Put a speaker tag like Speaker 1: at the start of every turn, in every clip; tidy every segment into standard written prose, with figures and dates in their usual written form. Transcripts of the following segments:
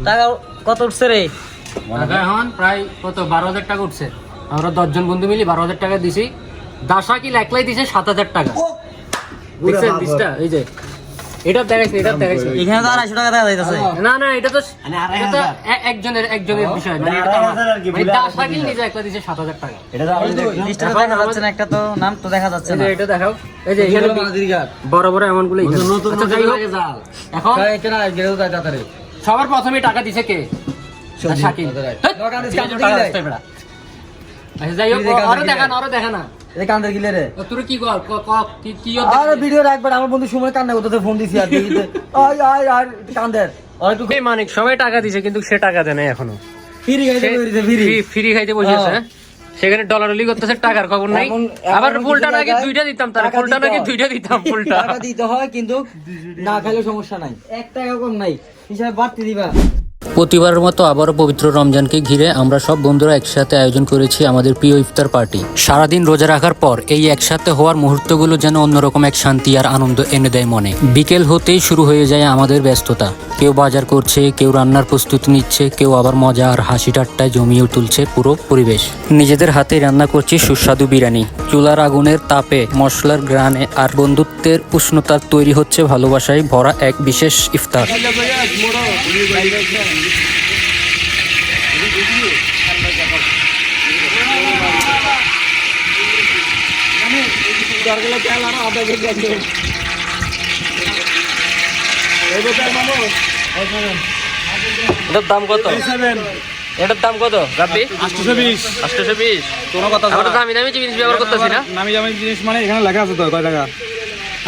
Speaker 1: টাকা কত উঠছে রে?
Speaker 2: টাকা এখন প্রায় কত 12,000 টাকা উঠছে। আমরা 10 জন বন্ধু মিলি 12,000 টাকা দিছি। দাশাকিল একলাই দিছে 7,000 টাকা। দেখছেন 20টা এই যে এটা দেখাইছে
Speaker 1: এখানে তো 250 টাকা দেওয়া যাইতেছে।
Speaker 2: না এটা তো একজনের বিষয় মানে এটা মানে দাশাকিল নিজে একলাই দিছে 7,000 টাকা।
Speaker 1: এটা তো লিস্টে দেখা যাচ্ছে না, একটা তো নাম তো দেখা যাচ্ছে না।
Speaker 2: এটা দেখাও এই যে এখানে বড় বড় এমনগুলো এখানে আচ্ছা যাই হোক এখন
Speaker 1: এখানে গেলে তো তাড়াতাড়ি
Speaker 2: সবার প্রথমে টাকা দিছে কে? দাশাকিল। আচ্ছা যাই হোক আরো দেখা না
Speaker 1: এই কান্দের গিলে রে
Speaker 2: তোর কি কর কি
Speaker 1: আরে ভিডিও রাখবেন। আমার বন্ধু সময় কান্না করতে ফোন দিছি আর দিতে আর কান্দের আর একটু
Speaker 2: এই মানিক সবাই টাকা দিছে কিন্তু সে টাকা দেয় না এখনো। ফ্রি খাইতে বসেছে সেখানে ডলারলি করতেছে, টাকার খবর নাই। আবার ফুলটা নাকি 2টা দিতাম, তার ফুলটা নাকি 2টা দিতাম, ফুলটা
Speaker 1: টাকা দিতে হয় কিন্তু না খাইলে সমস্যা নাই, 1 টাকা কম নাই, হিসাবে বাড়তি দিবা।
Speaker 3: প্রতিবারের মতো আবারও পবিত্র রমজানকে ঘিরে আমরা সব বন্ধুরা একসাথে আয়োজন করেছি আমাদের প্রিয় ইফতার পার্টি। সারাদিন রোজা রাখার পর এই একসাথে হওয়ার মুহূর্তগুলো যেন অন্যরকম এক শান্তি আর আনন্দ এনে দেয় মনে। বিকেল হতেই শুরু হয়ে যায় আমাদের ব্যস্ততা। কেউ বাজার করছে, কেউ রান্নার প্রস্তুতি নিচ্ছে, কেউ আবার মজা আর হাসি ঠাট্টায় জমিয়ে তুলছে পুরো পরিবেশ। নিজেদের হাতে রান্না করছি সুস্বাদু বিরিয়ানি। চুলার আগুনের তাপে, মশলার গ্রানে আর বন্ধুত্বের উষ্ণতার তৈরি হচ্ছে ভালোবাসায় ভরা এক বিশেষ ইফতার।
Speaker 2: এটার দাম কত? এটার দাম কত? 820।
Speaker 4: কোনো কথা
Speaker 2: আমরা দামি জিনিস ব্যবহার করতেছি না।
Speaker 4: নামি দামি জিনিস মানে এখানে লেখা আছে তো কয় টাকা,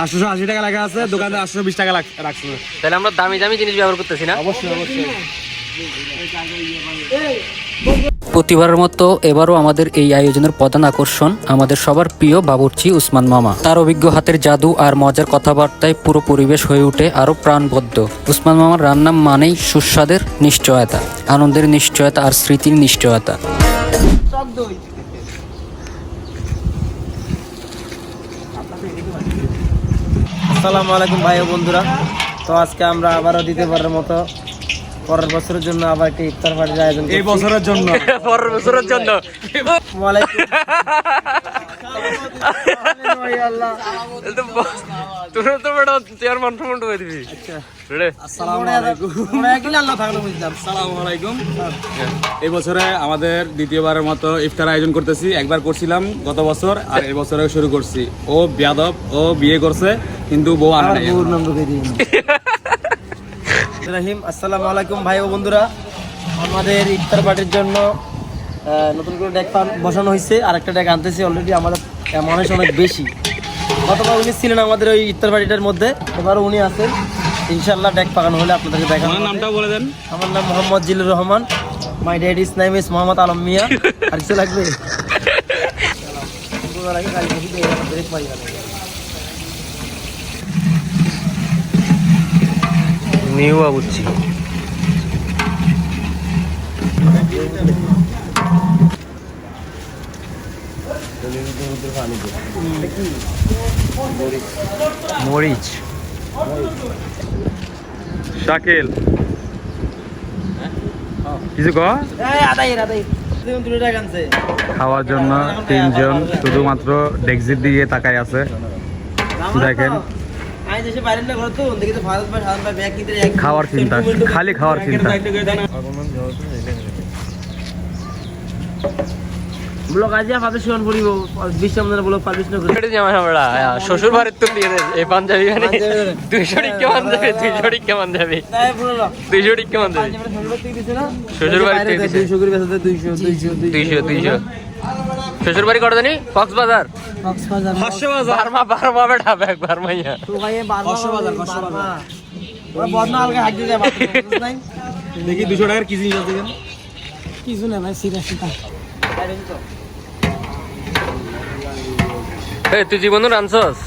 Speaker 4: 880 টাকা লেখা আছে, দোকানে 820 টাকা রাখছে।
Speaker 2: তাহলে আমরা দামি জিনিস ব্যবহার করতেছি না।
Speaker 4: অবশ্যই
Speaker 3: প্রতিবারের মতো এবারও আমাদের এই আয়োজনের প্রধান আকর্ষণ আমাদের সবার প্রিয় বাবুর্চি উসমান মামা। তার অভিজ্ঞ হাতের জাদু আর মজার কথাবার্তায় পুরো পরিবেশ হয়ে ওঠে আরো প্রাণবদ্ধ। উসমান মামার রান্না মানেই সুস্বাদের নিশ্চয়তা, আনন্দের নিশ্চয়তা আর স্মৃতির নিশ্চয়তা।
Speaker 1: আসসালামু আলাইকুম ভাই ও বন্ধুরা। তো আজকে আমরা আবারও দ্বিতীয়বারের মতো পরের বছরের জন্য আবার একটা ইফতার পার্টির আয়োজন করছি।
Speaker 4: এই বছরের জন্য
Speaker 2: পরের বছরের জন্য
Speaker 1: ওয়ালাইকুম
Speaker 2: তোর তো বড় চেয়ারম্যান ফোন করে দিবি। আচ্ছা রে
Speaker 4: আসসালামু আলাইকুম। এই বছরে আমাদের দ্বিতীয়বারের মতো ইফতার আয়োজন করতেছি। একবার করছিলাম গত বছর, আর এই বছরে শুরু করছি। ও বিয়াদব, ও বিয়ে করছে কিন্তু বউ আনে নাই।
Speaker 1: আসসালামু আলাইকুম ভাই ও বন্ধুরা। আমাদের ইফতার পার্টির জন্য নতুন করে ডেক বসানো হয়েছে, আর একটা ডেক আনতেছি অলরেডি। আমাদের মানুষ অনেক বেশি। গতবার উনি ছিলেন আমাদের ওই ইফতার পার্টিটার মধ্যে, এবারও উনি আছেন। ইনশাল্লাহ ডেক পাকানো হলে আপনাদেরকে দেখানো।
Speaker 4: নামটা বলে দেন।
Speaker 1: আমার নাম Mohammad Zillur Rahman. My dad is name is Mohammad Alam Miah. আর কিছু লাগবে?
Speaker 2: নিউ বাবুর্চি মরিচ শাকিল কিছু
Speaker 4: খাওয়ার জন্য 3 জন শুধুমাত্র ডেক্সির দিকে তাকায় আছে। দেখেন খাওয়ার চিন্তা, খালি খাওয়ার চিন্তা।
Speaker 1: ব্লগ আজিয়া পাবলিশন করিব 20 রমজানের ব্লগ পাবলিশ না করি।
Speaker 2: এটা জামাই আমরা শ্বশুর বাড়ির তো দিয়ে দে এই পাঞ্জাবি মানে 200 টাকা পাঞ্জাবি 200 টাকা পাঞ্জাবি 200 টাকা পাঞ্জাবি শ্বশুর বাড়ি থেকে দিছে
Speaker 1: 200 করে বেচতে 200
Speaker 2: শ্বশুর বাড়ি কত জানি? কক্সবাজার বারমা বেটা ব্যাগ বারমাইয়া
Speaker 1: তো ভাই ওরা বদনা আলগা হাত দিয়ে যায় নাই।
Speaker 4: দেখি 200 টাকার কি জিনিস আছে কেন?
Speaker 1: কিছু না ভাই, সিরিয়াস না।
Speaker 2: এই তুই জীবনে রানছস?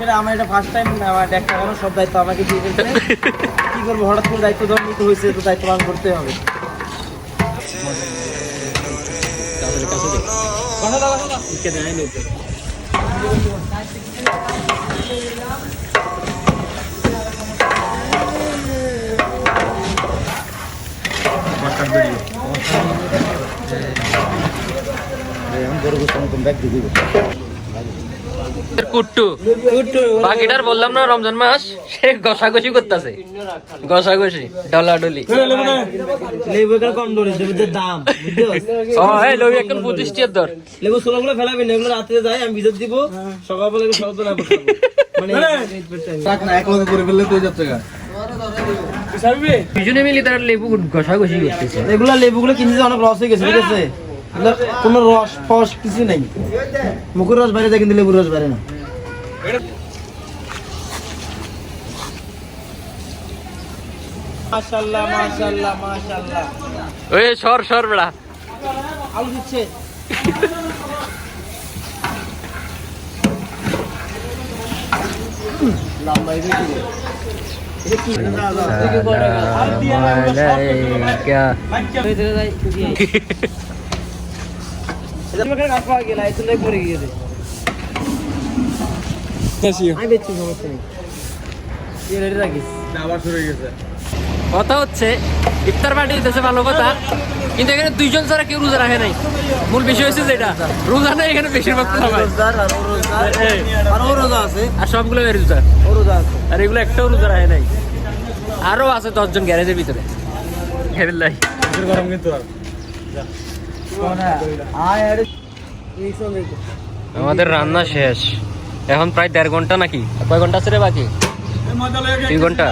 Speaker 1: এটা আমার এটা ফার্স্ট টাইম দেখা করার সব দায়িত্ব আমাকে দিয়ে দিয়েছে। কি করবো, হঠাৎ করে দায়িত্ব ধরে নিতে হয়েছে, তো দায়িত্ব পালন করতে হবে।
Speaker 2: কুট্টু বাকিটার বললাম না রমজান মাস সে ঘষাঘষি করতেছে ঘষাঘষি ডলাডলি
Speaker 1: লেবু এখানে কম ধরে লেবুদের দাম
Speaker 2: ও এই লবি এখন 25 টাকার দর
Speaker 1: লেবু ছোলাগুলো ফেলাবেন এগুলো রাতে যাই আমি ভিতর দিব সকালবেলা সব তো না মানে রাখ না এক লগে করে ফেললে তো যাচ্ছে গা
Speaker 2: দুজনে মিলে তার লেবু ঘষাঘষি করতেছে
Speaker 1: এগুলা লেবুগুলো কিনতে অনেক লস হয়ে গেছে ঠিক আছে এগুলা কোনো রস ফস কিছু নাই মুখের রস বাইরে যায় কিন্তু লেবুর রস বাইরে না মাশাআল্লাহ মাশাআল্লাহ মাশাআল্লাহ
Speaker 2: ওই সর বড়া
Speaker 1: আলু দিচ্ছে লম্বা এই
Speaker 2: কথা হচ্ছে ইফতার পার্টি দিতেছে ভালো কথা, কিন্তু এখানে দুইজন ছাড়া কেউ রোজা রাখে নাই। মূল বিষয় হচ্ছে যেটা রোজা নেই এখানে বেশিরভাগ আর সবগুলো রোজা আর এগুলো একটাও রোজা রাখে নাই। আরো আছে 10 জন গ্যারেজের ভিতরে।
Speaker 4: গরম কিন্তু
Speaker 2: আমাদের রান্না শেষ, এখন প্রায় 1.5 ঘন্টা নাকি কয় ঘন্টা আছে রে বাকি? 2 ঘন্টা।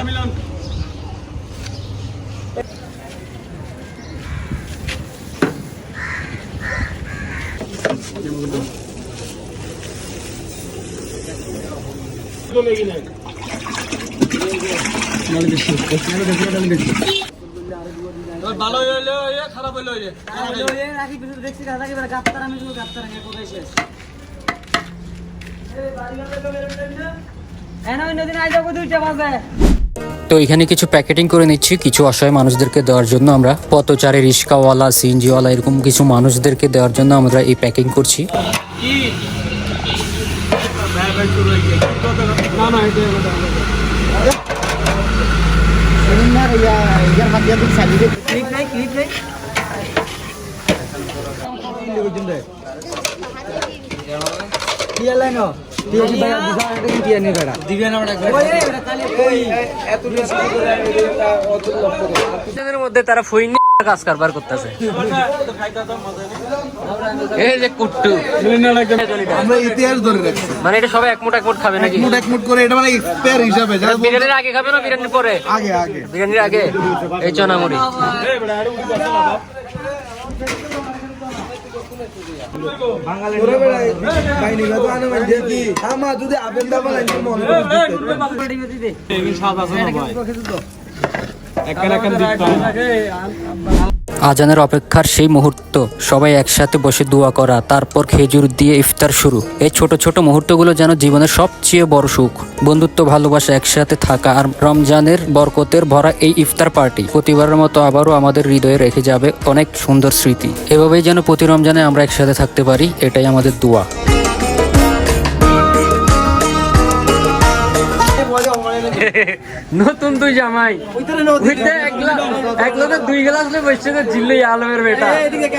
Speaker 4: ভালো হইলো খারাপ হইলো
Speaker 3: তো এখানে কিছু প্যাকেটিং করে নিচ্ছি কিছু অসহায় মানুষদেরকে দেওয়ার জন্য। আমরা পথচারী, রিক্সাওয়ালা, সিএনজিওয়ালা এরকম কিছু মানুষদেরকে দেওয়ার জন্য আমরা এই প্যাকিং করছি।
Speaker 2: মধ্যে তারা ফইন কাজ কারবার করতেছে। এই যে কুট্টু
Speaker 5: আমরা ইতিহাস ধরে রাখছি
Speaker 2: মানে এটা সবাই একমুট খাবে নাকি?
Speaker 5: একমুট করে এটা মানে এক্সপায়ার হিসাবে
Speaker 2: বিরিয়ানির আগে খাবে না বিরিয়ানির পরে?
Speaker 5: আগে আগে
Speaker 2: বিরিয়ানির আগে এই চনামুড়ি।
Speaker 3: আজানের অপেক্ষার সেই মুহূর্ত, সবাই একসাথে বসে দোয়া করা, তারপর খেজুর দিয়ে ইফতার শুরু। এই ছোট ছোট মুহূর্তগুলো যেন জীবনের সবচেয়ে বড় সুখ। বন্ধুত্ব, ভালোবাসা, একসাথে থাকা আর রমজানের বরকতের ভরা এই ইফতার পার্টি প্রতিবারের মতো আবারও আমাদের হৃদয়ে রেখে যাবে অনেক সুন্দর স্মৃতি। এভাবেই যেন প্রতি রমজানে আমরা একসাথে থাকতে পারি, এটাই আমাদের দোয়া।
Speaker 2: নতুন তুই জামাই এক লোকে 2 গ্লাস বসছে তো জিল্লি আলমের বেটা,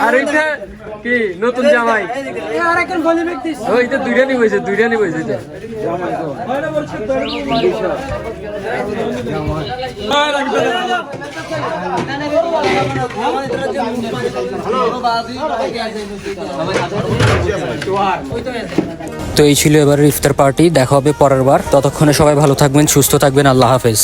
Speaker 2: আর ওইটা কি নতুন জামাই ওইটা দুইটানি বসে
Speaker 3: তো এই ছিল এবারের ইফতার পার্টি। দেখা হবে পরের বার। ততক্ষণে সবাই ভালো থাকবেন, সুস্থ থাকবেন। আল্লাহ হাফেজ।